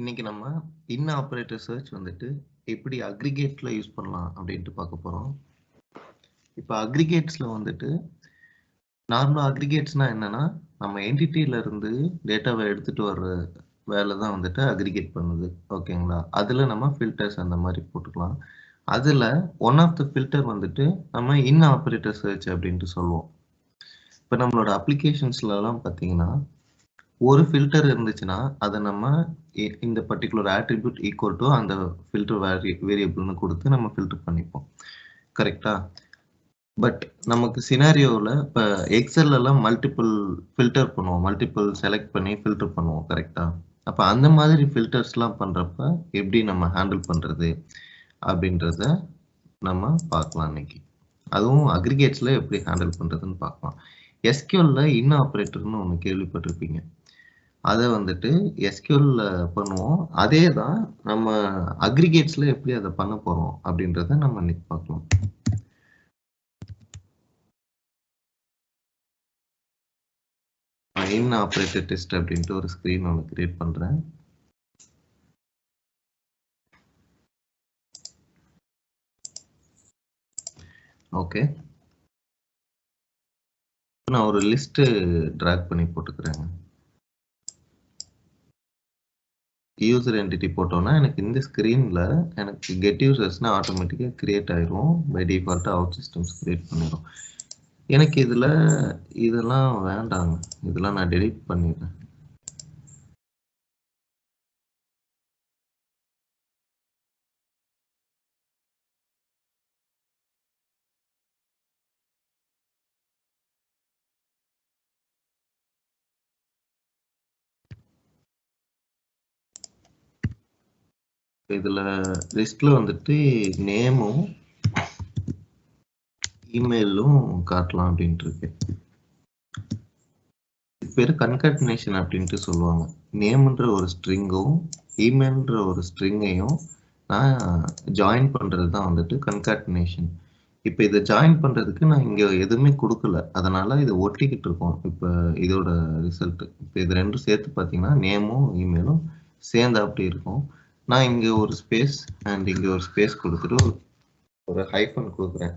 இன்னைக்கு நம்ம இன் operator search வந்துட்டு எப்படி அக்ரிகேட்ல யூஸ் பண்ணலாம் அப்படின்ட்டு பார்க்க போறோம். இப்போ அக்ரிகேட்ஸ்ல வந்துட்டு நார்மலா அக்ரிகேட்ஸ்னா என்னன்னா நம்ம என்டிட்டில இருந்து டேட்டாவை எடுத்துட்டு வர்ற வேலை தான் வந்துட்டு அக்ரிகேட் பண்ணுது. ஓகேங்களா? அதுல நம்ம ஃபில்டர்ஸ் அந்த மாதிரி போட்டுக்கலாம். அதுல ஒன் ஆஃப் த ஃபில்டர் வந்துட்டு நம்ம இன் ஆப்பரேட்டர் சர்ச் அப்படின்ட்டு சொல்லுவோம். இப்போ நம்மளோட அப்ளிகேஷன்ஸ்ல எல்லாம் பார்த்தீங்கன்னா ஒரு ஃபில்டர் இருந்துச்சுன்னா அதை நம்ம இந்த பர்டிகுலர் ஆட்ரிபியூட் ஈக்குவல் டு அந்த ஃபில்டர் வேரியபிள்னு கொடுத்து நம்ம ஃபில்டர் பண்ணிப்போம். கரெக்டா? பட் நமக்கு சினாரியோவில் இப்போ எக்ஸல் எல்லாம் மல்டிபிள் ஃபில்டர் பண்ணுவோம், மல்டிபிள் செலக்ட் பண்ணி ஃபில்டர் பண்ணுவோம். கரெக்டா? அப்போ அந்த மாதிரி ஃபில்டர்ஸ்லாம் பண்ணுறப்ப எப்படி நம்ம ஹேண்டில் பண்ணுறது அப்படின்றத நம்ம பார்க்கலாம் இன்னைக்கு. அதுவும் அக்ரிகேட்ஸில் எப்படி ஹேண்டில் பண்ணுறதுன்னு பார்க்கலாம். எஸ்கியூஎல்ல இன் ஆப்ரேட்டர்னு ஒன்று கேள்விப்பட்டிருப்பீங்க. அதை வந்துட்டு எஸ்கியூஎல்ல பண்ணுவோம். அதே தான் நம்ம அக்ரிகேட்ஸ்ல எப்படி அதை பண்ண போறோம் அப்படின்றத நம்ம இன்னைக்கு பார்க்கலாம். இன் ஆப்ரேட்டர் டெஸ்ட் அப்படின்ட்டு ஒரு ஸ்கிரீன் ஒன்று கிரியேட் பண்றேன். ஓகே, நான் ஒரு லிஸ்ட் டிராக் பண்ணி போட்டுக்கிறேங்க. யூசர் என்டிட்டி போட்டோம்னா எனக்கு இந்த ஸ்கிரீன்ல எனக்கு கெட் யூசர்ஸ்னா ஆட்டோமேட்டிக்கா கிரியேட் ஆயிரும். பை டிஃபால்ட்டா அவுட் சிஸ்டம்ஸ் கிரியேட் பண்ணிடும். எனக்கு இதுல இதெல்லாம் வேண்டாங்க, இதெல்லாம் நான் டெலீட் பண்ணிடுறேன். இதுல லிஸ்ட்ல வந்துட்டு நேமும் இமெயிலும் காட்டலாம் அப்படின்ட்டு இருக்கு. பேரு கன்காட்டினேஷன் அப்படின்ட்டு சொல்லுவாங்க. நேம்ன்ற ஒரு ஸ்ட்ரிங்கும் இமெயில்ன்ற ஒரு ஸ்ட்ரிங்கையும் நான் ஜாயின் பண்றது தான் வந்துட்டு கன்காட்டினேஷன். இப்போ இதை ஜாயின் பண்றதுக்கு நான் இங்க எதுவுமே கொடுக்கல, அதனால இதை ஒட்டிக்கிட்டு இருக்கோம். இப்போ இதோட ரிசல்ட் இப்போ இது ரெண்டும் சேர்த்து பார்த்தீங்கன்னா நேமும் இமெயிலும் சேர்ந்து அப்படி இருக்கும். நான் இங்க ஒரு ஸ்பேஸ் அண்ட் இங்க ஒரு ஸ்பேஸ் கொடுத்துட்டு ஒரு ஹைஃபன் கொடுக்குறேன்.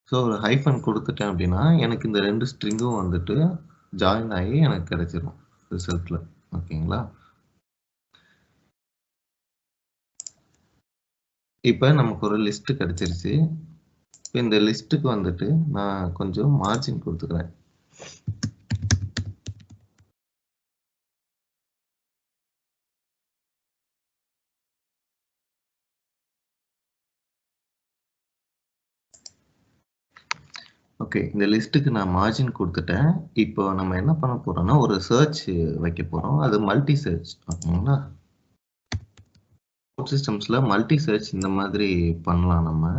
ஸோ ஒரு ஹைஃபன் கொடுத்துட்டேன் அப்படின்னா எனக்கு இந்த ரெண்டு ஸ்ட்ரிங்கும் வந்துட்டு ஜாயின் ஆகி எனக்கு கிடைச்சிடும் ரிசல்ட்ல. ஓகேங்களா? இப்போ நமக்கு ஒரு லிஸ்ட் கிடைச்சிருச்சு. இப்போ இந்த லிஸ்ட்டுக்கு வந்துட்டு நான் கொஞ்சம் மார்ஜின் கொடுத்துக்கிறேன். ஓகே, இந்த லிஸ்ட்டுக்கு நான் மார்ஜின் கொடுத்துட்டேன். இப்போ நம்ம என்ன பண்ண போறோம்னா ஒரு சர்ச் வைக்க போறோம். அது மல்டி சர்ச். ஓகேங்களா? அவுட் சிஸ்டம்ஸ்ல மல்டி சர்ச் இந்த மாதிரி பண்ணலாம் நம்ம.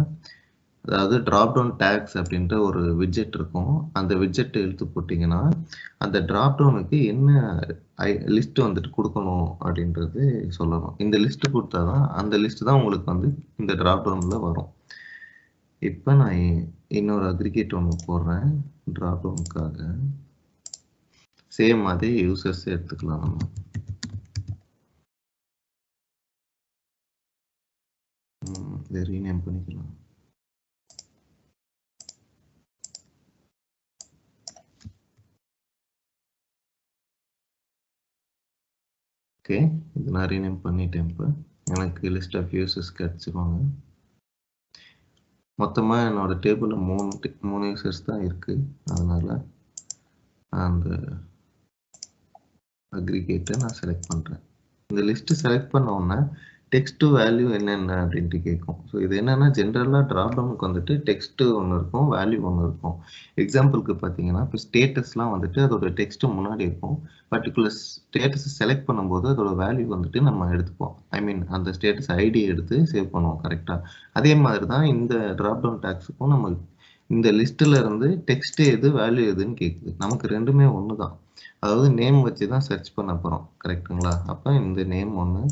அதாவது டிராப்டவுன் டேக்ஸ் அப்படின்ற ஒரு விட்ஜெட் இருக்கும். அந்த விட்ஜெட் இழுத்து போட்டிங்கன்னா அந்த டிராப்டவுனுக்கு என்ன லிஸ்ட் வந்துட்டு கொடுக்கணும் அப்படின்றது சொல்லணும். இந்த லிஸ்ட் கொடுத்தாதான் அந்த லிஸ்ட் தான் உங்களுக்கு வந்து இந்த டிராப்டவுன்ல வரும். இப்போ நான் இன்னொரு அக்ரிகேட் ஒன்று போடுறேன் டிராப்டவுனுக்காக. சேம் அதே யூசர்ஸ் எடுத்துக்கலாம் நம்ம. இதை ரீநேம் பண்ணிக்கலாம். ஓகே, இது நான் ரீநேம் பண்ணிட்டேன். இப்போ எனக்கு லிஸ்ட் ஆஃப் யூசர்ஸ் கிடைச்சிருவாங்க. மொத்தமாக என்னோட டேபிளில் மூணு யூசர்ஸ் தான் இருக்கு. அதனால அந்த அக்ரிகேட்டை நான் செலக்ட் பண்ணுறேன். இந்த லிஸ்ட்டு செலக்ட் பண்ண உடனே டெக்ஸ்ட் வேல்யூ என்னென்ன அப்படின்ட்டு கேட்கும். ஸோ இது என்னன்னா ஜென்ரலாக ட்ராப்டவுனுக்கு வந்துட்டு டெக்ஸ்ட் ஒன்று இருக்கும், வேல்யூ ஒன்று இருக்கும். எக்ஸாம்பிளுக்கு பார்த்தீங்கன்னா இப்போ ஸ்டேட்டஸ்லாம் வந்துட்டு அதோட டெக்ஸ்ட் முன்னாடி இருக்கும். பர்டிகுலர் ஸ்டேட்டஸ் செலக்ட் பண்ணும்போது அதோட வேல்யூ வந்துட்டு நம்ம எடுத்துப்போம். ஐ மீன் அந்த ஸ்டேட்டஸ் ஐடி எடுத்து சேவ் பண்ணுவோம். கரெக்டாக? அதே மாதிரி தான் இந்த ட்ராப்டவுன் டேக்ஸுக்கும் நம்ம இந்த லிஸ்ட்டில் இருந்து டெக்ஸ்ட் எது வேல்யூ எதுன்னு கேட்குது. நமக்கு ரெண்டுமே ஒன்று தான். அதாவது நேம் வச்சு தான் சர்ச் பண்ண போகிறோம். கரெக்டுங்களா? அப்போ இந்த நேம் ஒன்று,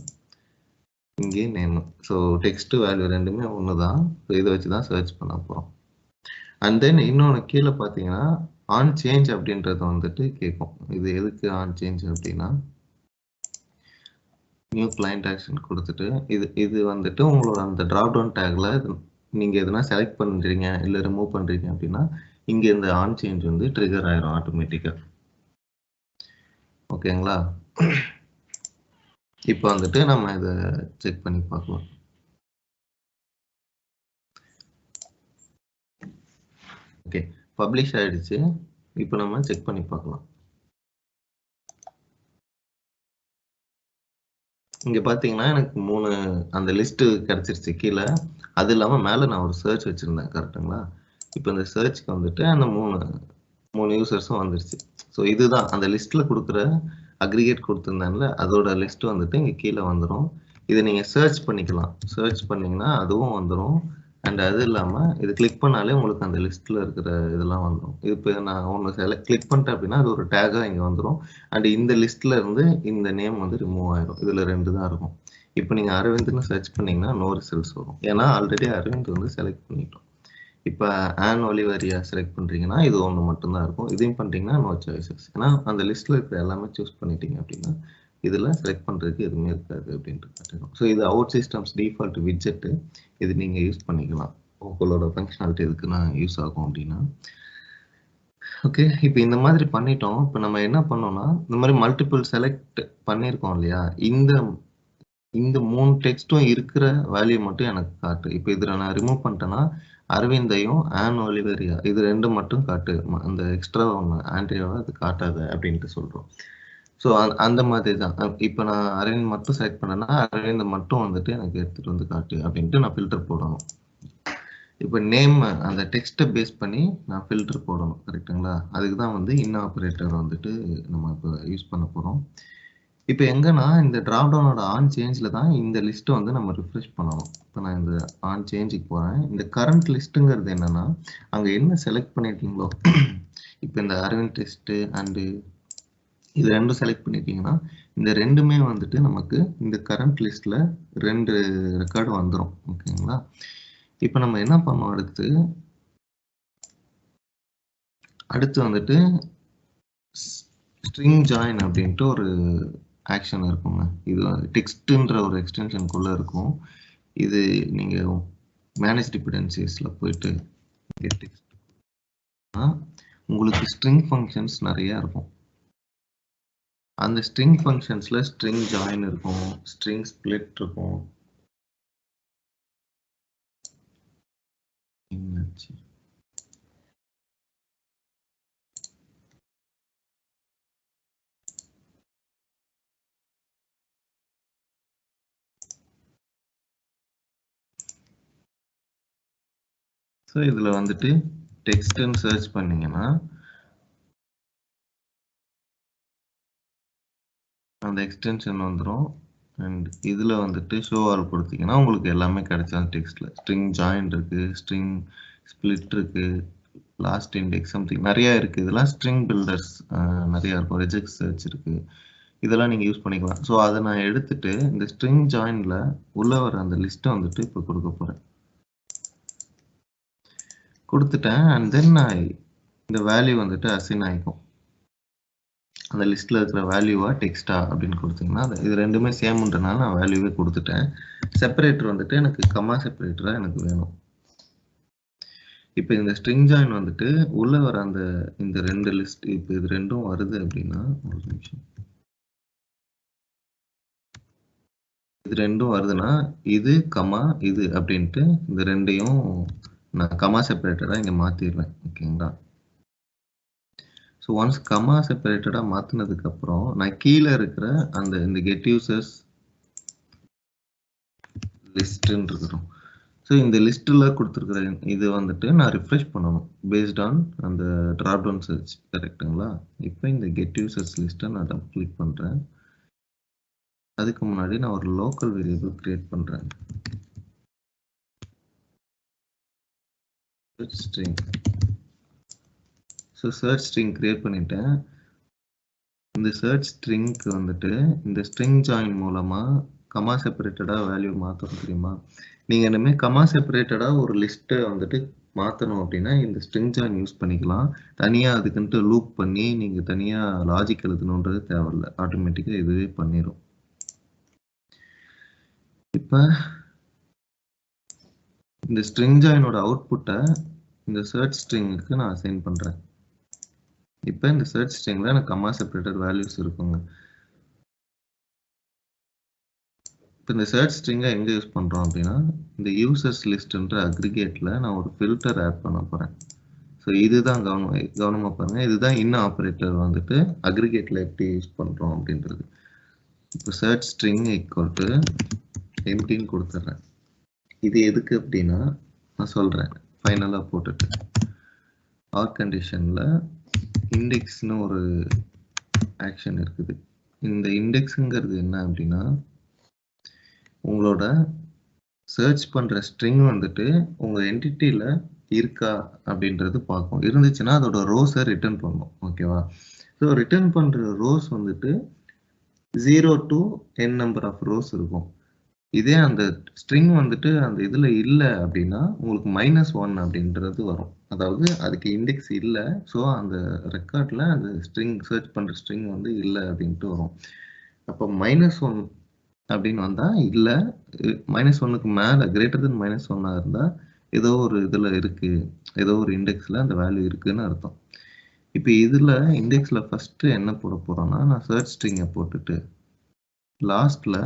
இங்கே நேம். ஸோ டெக்ஸ்ட் வேல்யூ ரெண்டுமே ஒன்று தான். ஸோ இதை வச்சு தான் சர்ச் பண்ண போகிறோம். அண்ட் தென் இன்னொன்று கீழே பார்த்தீங்கன்னா ஆன் சேஞ்ச் அப்படின்றது வந்துட்டு கேட்கும். இது எதுக்கு ஆன் சேஞ்ச் அப்படின்னா நியூ கிளையண்ட் ஆக்ஷன் கொடுத்துட்டு இது வந்துட்டு உங்களோட அந்த டிராப் டவுன் டேக்ல நீங்க எதனா செலக்ட் பண்றீங்க இல்ல ரிமூவ் பண்றீங்க அப்படின்னா இங்க இந்த ஆன் சேஞ்ச் வந்து ட்ரிகர் ஆயிரும் ஆட்டோமேட்டிக்கா. ஓகேங்களா? இப்போ வந்துட்டு நம்ம இதை செக் பண்ணி பார்க்கலாம். ஓகே, பப்ளிஷ் ஆயிடுச்சு. இப்போ நம்ம செக் பண்ணி பார்க்கலாம். இங்க பாத்தீங்கன்னா எனக்கு 3 அந்த லிஸ்ட் கிடைச்சிருச்சு கீழே. அது இல்லாம மேல நான் ஒரு சர்ச் வச்சிருந்தேன். கரெக்ட்டுங்களா? இப்போ இந்த சர்ச்க்கு வந்துட்டு அந்த 3 யூசர்ஸும் வந்துருச்சு. ஸோ இதுதான் அந்த லிஸ்ட்ல கொடுக்குற அக்ரிகேட் கொடுத்துருந்தேன்ல அதோட லிஸ்ட் வந்துட்டு இங்க கீழே வந்துடும். இதை நீங்க சர்ச் பண்ணிக்கலாம். சர்ச் பண்ணீங்கன்னா அதுவும் வந்துடும். அண்ட் அது இல்லாம இது கிளிக் பண்ணாலே உங்களுக்கு அந்த லிஸ்ட்ல இருக்கிற இதெல்லாம் வந்துடும். இப்போ நான் ஒன்று கிளிக் பண்ணிட்டேன் அப்படின்னா அது ஒரு டேகா இங்க வந்துடும். அண்ட் இந்த லிஸ்ட்ல இருந்து இந்த நேம் வந்து ரிமூவ் ஆயிடும். இதுல 2 தான் இருக்கும். இப்போ நீங்க அரவிந்த்னு சர்ச் பண்ணீங்கன்னா நோ ரிசல்ட்ஸ் வரும். ஏன்னா ஆல்ரெடி அரவிந்த் வந்து செலக்ட் பண்ணிட்டோம். இப்போ ஆன் ஒலிவரியா செலக்ட் பண்றீங்கன்னா இது ஒன்று மட்டும்தான் இருக்கும். இதையும் பண்றீங்கன்னா நோ சாய்ஸஸ். ஏன்னா அந்த லிஸ்ட்ல இருக்கிற எல்லாமே சூஸ் பண்ணிட்டீங்க அப்படின்னா இதுல செலக்ட் பண்றதுக்கு எதுவுமே இருக்காது அப்படின்ட்டு காட்டிடும். ஸோ இது அவுட் சிஸ்டம்ஸ் டிஃபால்ட் விட்ஜெட். இது நீங்க யூஸ் பண்ணிக்கலாம். உங்களோட ஃபங்க்ஷனாலிட்டி எதுக்குன்னா யூஸ் ஆகும் அப்படின்னா. ஓகே, இப்போ இந்த மாதிரி பண்ணிட்டோம். இப்போ நம்ம என்ன பண்ணோம்னா இந்த மாதிரி மல்டிபிள் செலக்ட் பண்ணியிருக்கோம் இல்லையா? இந்த 3 டெக்ஸ்ட்டும் இருக்கிற வேல்யூ மட்டும் எனக்கு காட்டு. இப்போ இதில் நான் ரிமூவ் பண்ணிட்டேன்னா அரவிந்தையும் ஆன் ஒலிவரியா இது 2 மட்டும் காட்டு. அந்த எக்ஸ்ட்ரா ஒன்று ஆண்ட்ரியாவை அது காட்டாது அப்படின்ட்டு சொல்றோம். ஸோ அந்த மாதிரி தான். இப்போ நான் அரவிந்த் மட்டும் செலக்ட் பண்ணேன்னா அரவிந்த் மட்டும் வந்துட்டு எனக்கு எடுத்துட்டு வந்து காட்டு அப்படின்ட்டு நான் ஃபில்டர் போடணும். இப்போ நேம் அந்த டெக்ஸ்ட்டை பேஸ் பண்ணி நான் ஃபில்டர் போடணும். கரெக்டுங்களா? அதுக்கு தான் வந்து இன் ஆப்ரேட்டர் வந்துட்டு நம்ம இப்போ யூஸ் பண்ண போகிறோம். இப்போ எங்கன்னா இந்த டிராப் டவுனோட ஆன் சேஞ்சில் தான் இந்த லிஸ்ட்டை வந்து நம்ம ரிஃப்ரெஷ் பண்ணணும். இப்போ நான் இந்த ஆன் சேஞ்சுக்கு போகிறேன். இந்த கரண்ட் லிஸ்ட்டுங்கிறது என்னன்னா அங்கே என்ன செலக்ட் பண்ணியிருக்கீங்களோ இப்போ இந்த அரவிந்த் டெஸ்ட்டு அண்டு இது 2 செலக்ட் பண்ணிட்டீங்கன்னா இந்த 2மே வந்துட்டு நமக்கு இந்த கரண்ட் லிஸ்ட்ல 2 ரெக்கார்டு வந்துடும். ஓகேங்களா? இப்போ நம்ம என்ன பண்ணோம் அடுத்து வந்துட்டு ஸ்ட்ரிங் ஜாயின் அப்படின்ட்டு ஒரு ஆக்ஷன் இருக்குங்க. இது டெக்ஸ்ட்ன்ற ஒரு எக்ஸ்டென்ஷனுக்குள்ள இருக்கும். இது நீங்க மேனேஜ் டிபெண்டன்சிஸ்ல போயிட்டு உங்களுக்கு ஸ்ட்ரிங் ஃபங்க்ஷன்ஸ் நிறைய இருக்கும். அந்த ஸ்ட்ரிங் ஃபங்க்ஷன்ஸ்ல ஸ்ட்ரிங் ஜாயின் இருக்கும், ஸ்ட்ரிங் ஸ்பிளிட் இருக்கும். ஸோ இதில் வந்துட்டு டெக்ஸ்ட்னு சர்ச் பண்ணீங்கன்னா அந்த எக்ஸ்டென்ஷன் வந்துடும். அண்ட் இதில் வந்துட்டு ஷோ ஆல் கொடுத்தீங்கன்னா உங்களுக்கு எல்லாமே கிடைச்சா டெக்ஸ்ட்டில் ஸ்ட்ரிங் ஜாயின் இருக்குது, ஸ்ட்ரிங் ஸ்பிளிட் இருக்குது, லாஸ்ட் இண்டெக்ஸ் சம்திங் நிறையா இருக்குது. இதெல்லாம் ஸ்ட்ரிங் பில்டர்ஸ் நிறையா இருக்கும். ரெஜெக்ட் சர்ச் இருக்குது. இதெல்லாம் நீங்கள் யூஸ் பண்ணிக்கலாம். ஸோ அதை நான் எடுத்துட்டு இந்த ஸ்ட்ரிங் ஜாயினில் உள்ள வர அந்த லிஸ்ட்டை வந்துட்டு இப்போ கொடுக்க போகிறேன். கொடுத்துட்டேன். அண்ட் தென் நான் இந்த வேல்யூ வந்துட்டு அசைன் ஆகிக்கும். அந்த லிஸ்ட்டில் இருக்கிற வேல்யூவா டெக்ஸ்டா அப்படின்னு கொடுத்தீங்கன்னா இது 2மே சேம்ன்றனால நான் வேல்யூவே கொடுத்துட்டேன். செப்பரேட்டர் வந்துட்டு எனக்கு கமா செப்பரேட்டராக எனக்கு வேணும். இப்போ இந்த ஸ்ட்ரிங் ஜாயின் வந்துட்டு உள்ள வர அந்த இந்த 2 லிஸ்ட் இப்போ இது 2ம் வருது அப்படின்னா ஒரு நிமிஷம். இது 2ம் வருதுன்னா இது கமா இது அப்படின்ட்டு இந்த 2யும் நான் கமா செப்பரேட்டடாக இங்கே மாற்றிடுவேன். ஓகேங்களா? ஸோ ஒன்ஸ் கமா செப்பரேட்டடாக மாற்றினதுக்கப்புறம் நான் கீழே இருக்கிற அந்த இந்த கெட் யூசர்ஸ் லிஸ்ட்டுன்னு இருக்கிறோம். ஸோ இந்த லிஸ்ட்டில் கொடுத்துருக்குற இது வந்துட்டு நான் ரிஃப்ரெஷ் பண்ணணும் பேஸ்ட் ஆன் அந்த ட்ராப் டவுன் சர்ச். கரெக்டுங்களா? இப்போ இந்த கெட் யூசர்ஸ் லிஸ்ட்டை நான் டபுள் கிளிக் பண்ணுறேன். அதுக்கு முன்னாடி நான் ஒரு லோக்கல் வேரியபிள் கிரியேட் பண்ணுறேன். String. So search string create பண்ணிட்டேன். இந்த சர்ச் ஸ்ட்ரிங்க்கு வந்துட்டு இந்த ஸ்ட்ரிங் ஜாயின் மூலமாக கமா செப்பரேட்டடாக வேல்யூ மாற்றணும். தெரியுமா? நீங்கள் இனிமேல் கமா செப்பரேட்டடாக ஒரு லிஸ்ட்டை வந்துட்டு மாற்றணும் அப்படின்னா இந்த ஸ்ட்ரிங் ஜாயின் யூஸ் பண்ணிக்கலாம். தனியாக அதுக்குன்ட்டு லூப் பண்ணி நீங்கள் தனியாக லாஜிக் எழுதணுன்றது தேவையில்லை. ஆட்டோமேட்டிக்காக இதுவே பண்ணிடும். இப்போ இந்த ஸ்ட்ரிங் ஜாயினோட அவுட்புட்டை இந்த சர்ச் ஸ்ட்ரிங்குக்கு நான் அசைன் பண்ணுறேன். இப்போ இந்த சர்ச் ஸ்ட்ரிங்கில் எனக்கு கமா செப்பரேட்டர் வேல்யூஸ் இருக்குங்க. இப்போ இந்த சர்ச் ஸ்ட்ரிங்கை எங்கே யூஸ் பண்ணுறோம் அப்படின்னா, இந்த யூசர்ஸ் லிஸ்ட்ன்ற அக்ரிகேட்டில் நான் ஒரு ஃபில்டர் ஆட் பண்ண போகிறேன். ஸோ இதுதான் கவனமாக பாருங்கள். இதுதான் இன்னும் ஆப்ரேட்டர் வந்துட்டு அக்ரிகேட்டில் எப்படி யூஸ் பண்ணுறோம் அப்படின்றது. இப்போ சர்ச் ஸ்ட்ரிங் ஈக்குவல் டு எம்டின்னு கொடுத்துட்றேன். இது எதுக்கு அப்படின்னா நான் சொல்கிறேன் ஃபைனலாக போட்டுட்டு ஆர் கண்டிஷனில் இண்டெக்ஸ்னு ஒரு ஆக்ஷன் இருக்குது. இந்த இண்டெக்ஸுங்கிறது என்ன அப்படின்னா, உங்களோட சர்ச் பண்ணுற ஸ்ட்ரிங் வந்துட்டு உங்கள் என்டிட்டியில் இருக்கா அப்படின்றது பார்க்கும். இருந்துச்சுன்னா அதோட ரோஸை ரிட்டர்ன் பண்ணும். ஓகேவா? ஸோ ரிட்டர்ன் பண்ணுற ரோஸ் வந்துட்டு 0 to n number of rows இருக்கும். இதே அந்த ஸ்ட்ரிங் வந்துட்டு அந்த இதில் இல்லை அப்படின்னா உங்களுக்கு -1 அப்படின்றது வரும். அதாவது அதுக்கு இண்டெக்ஸ் இல்லை. ஸோ அந்த ரெக்கார்டில் அந்த ஸ்ட்ரிங் சர்ச் பண்ணுற ஸ்ட்ரிங் வந்து இல்லை அப்படின்ட்டு வரும். அப்போ -1 அப்படின்னு வந்தால் இல்லை, -1க்கு மேலே கிரேட்டர் தென் -1 இருந்தால் ஏதோ ஒரு இதில் இருக்குது, ஏதோ ஒரு இண்டெக்ஸில் அந்த வேல்யூ இருக்குதுன்னு அர்த்தம். இப்போ இதில் இண்டெக்ஸில் ஃபஸ்ட்டு என்ன போட போகிறோன்னா, நான் சர்ச் ஸ்ட்ரிங்கை போட்டுட்டு லாஸ்ட்டில்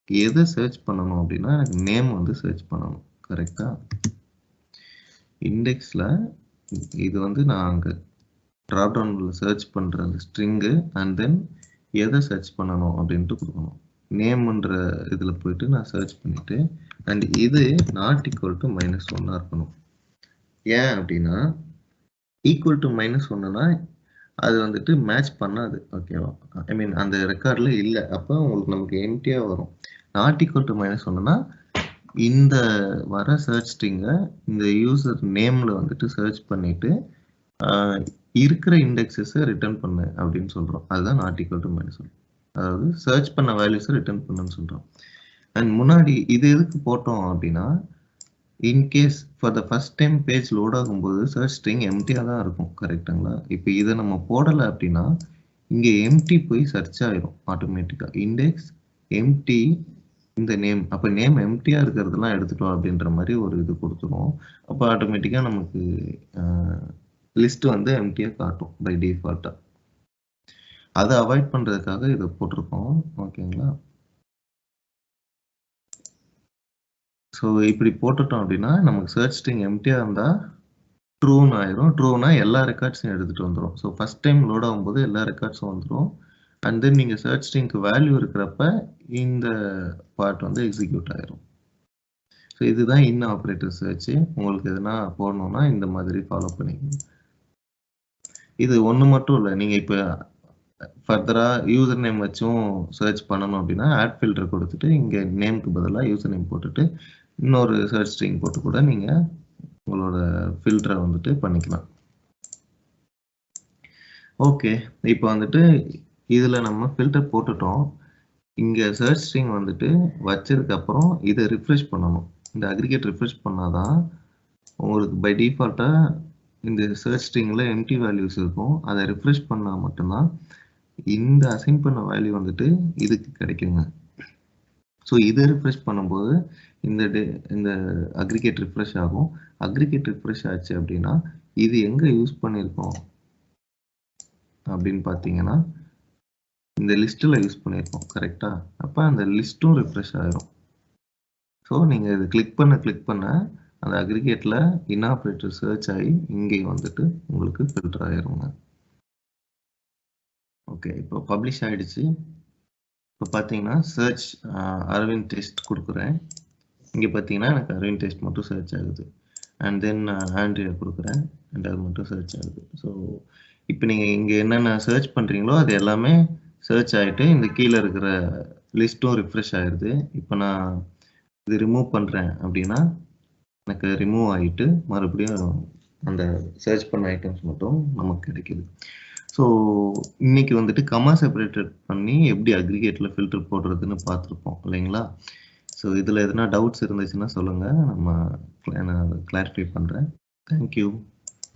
எதை சர்ச் பண்ணணும் அப்படின்னா எனக்கு நேம் வந்து சர்ச் பண்ணணும். கரெக்டாக? இண்டெக்ஸில் இது வந்து நான் அங்கே ட்ராப்டவுனில் சர்ச் பண்ணுற அந்த ஸ்ட்ரிங்கு அண்ட் தென் எதை சர்ச் பண்ணணும் அப்படின்ட்டு கொடுக்கணும். நேம்ன்ற இதில் போயிட்டு நான் சர்ச் பண்ணிவிட்டு அண்ட் இது நாட் ஈக்குவல் டு -1 இருக்கணும். ஏன் அப்படின்னா ஈக்குவல் டு -1னா அது வந்துட்டு மேட்ச் பண்ணாது. ஓகேவா? ஐ மீன் அந்த ரெக்கார்டில் இல்லை. அப்போ உங்களுக்கு நமக்கு எம்டியாக வரும். நாட் ஈக்குவல் டு -1னா இந்த வர சர்ச் ஸ்ட்ரிங்கை இந்த யூசர் நேமில் வந்துட்டு சர்ச் பண்ணிவிட்டு இருக்கிற இண்டெக்ஸஸை ரிட்டர்ன் பண்ணு அப்படின்னு சொல்கிறோம். அதுதான் நாட் ஈக்குவல் டு -1. அதாவது சர்ச் பண்ண வேல்யூஸை ரிட்டர்ன் பண்ணுன்னு சொல்கிறோம். அண்ட் முன்னாடி இது எதுக்கு போட்டோம் அப்படின்னா, in case for the first time page load ஆகும்போது சர்ச் ஸ்ட்ரிங் எம்டியாக தான் இருக்கும். கரெக்டுங்களா? இப்போ இதை நம்ம போடலை அப்படின்னா இங்கே எம்டி போய் சர்ச் ஆயிரும் ஆட்டோமேட்டிக்காக. இண்டெக்ஸ் எம்டி இந்த நேம், அப்போ நேம் எம்டியாக இருக்கிறதுலாம் எடுத்துட்டோம் அப்படின்ற மாதிரி ஒரு இது கொடுத்துரும். அப்போ ஆட்டோமேட்டிக்காக நமக்கு லிஸ்ட் வந்து எம்டியாக காட்டும் பை டிஃபால்ட்டாக. அதை அவாய்ட் பண்ணுறதுக்காக இதை போட்டிருக்கோம். ஓகேங்களா? ஸோ இப்படி போட்டுட்டோம் அப்படின்னா நமக்கு சர்ச் ஸ்ட்ரிங் எம்டியாக இருந்தால் ட்ரூன்னு ஆயிரும். ட்ரூனா எல்லா ரெக்கார்ட்ஸையும் எடுத்துகிட்டு வந்துடும். ஸோ ஃபஸ்ட் டைம் லோட் ஆகும்போது எல்லா ரெக்கார்ட்ஸும் வந்துடும். அண்ட் தென் நீங்கள் சர்ச் ஸ்ட்ரிங்க்கு வேல்யூ இருக்கிறப்ப இந்த பார்ட் வந்து எக்ஸிக்யூட் ஆயிரும். ஸோ இதுதான் இன் ஆப்ரேட்டர் சர்ச். உங்களுக்கு எதுனா போடணும்னா இந்த மாதிரி ஃபாலோ பண்ணிக்கணும். இது ஒன்று மட்டும் இல்லை, நீங்கள் இப்போ ஃபர்தராக யூசர் நேம் வச்சும் சர்ச் பண்ணணும் அப்படின்னா ஆட் ஃபில்டர் கொடுத்துட்டு இங்கே நேமுக்கு பதிலாக யூசர் நேம் போட்டுட்டு இன்னொரு சர்ச் ஸ்ட்ரிங் போட்டு கூட நீங்கள் உங்களோட ஃபில்டரை வந்துட்டு பண்ணிக்கலாம். ஓகே, இப்போ வந்துட்டு இதில் நம்ம ஃபில்டர் போட்டுட்டோம். இங்கே சர்ச் ஸ்ட்ரிங் வந்துட்டு வச்சதுக்கப்புறம் இதை ரிஃப்ரெஷ் பண்ணணும். இந்த அக்ரிகேட் ரிஃப்ரெஷ் பண்ணாதான் உங்களுக்கு பை டிஃபால்ட்டாக இந்த சர்ச் ஸ்ட்ரிங்கில் எம்டி வேல்யூஸ் இருக்கும். அதை ரிஃப்ரெஷ் பண்ணால் மட்டும்தான் இந்த அசைன் பண்ண வேல்யூ வந்துட்டு இதுக்கு கிடைக்குங்க. ஸோ இதை ரிஃப்ரெஷ் பண்ணும்போது இந்த அக்ரிகேட் ரிஃப்ரெஷ் ஆகும். அக்ரிகேட் ரிஃப்ரெஷ் ஆச்சு அப்படின்னா இது எங்கே யூஸ் பண்ணியிருக்கோம் அப்படின்னு பார்த்தீங்கன்னா இந்த லிஸ்ட்டில் யூஸ் பண்ணியிருக்கோம். கரெக்டாக? அப்போ அந்த லிஸ்ட்டும் ரிஃப்ரெஷ் ஆகிரும். ஸோ நீங்கள் இது கிளிக் பண்ண அந்த அக்ரிகேட்டில் இன் ஆப்ரேட்டர் சர்ச் ஆகி இங்கே வந்துட்டு உங்களுக்கு ஃபில்டர் ஆகிருங்க. ஓகே, இப்போ பப்ளிஷ் ஆகிடுச்சு. இப்போ பார்த்தீங்கன்னா சர்ச் அரவிந்த் டெஸ்ட் கொடுக்குறேன். இங்கே பார்த்தீங்கன்னா எனக்கு அரவிந்த் டெஸ்ட் மட்டும் சர்ச் ஆகுது. அண்ட் தென் ஆண்ட்ரியா கொடுக்குறேன் அண்ட் அது மட்டும் சர்ச் ஆகுது. ஸோ இப்போ நீங்கள் இங்கே என்னென்ன சர்ச் பண்ணுறீங்களோ அது எல்லாமே சர்ச் ஆகிட்டு இந்த கீழே இருக்கிற லிஸ்ட்டும் ரிஃப்ரெஷ் ஆகிடுது. இப்போ நான் இது ரிமூவ் பண்ணுறேன் அப்படின்னா எனக்கு ரிமூவ் ஆகிட்டு மறுபடியும் அந்த சர்ச் பண்ண ஐட்டம்ஸ் மட்டும் நமக்கு கிடைக்குது. ஸோ இன்னைக்கு வந்துட்டு கமா செப்பரேட்டட் பண்ணி எப்படி அக்ரிகேட்டில் ஃபில்டர் போடுறதுன்னு பார்த்துருப்போம் இல்லைங்களா? ஸோ இதில் எதனா டவுட்ஸ் இருந்துச்சுன்னா சொல்லுங்கள், நான் கிளாரிஃபை பண்ணுறேன். தேங்க்யூ.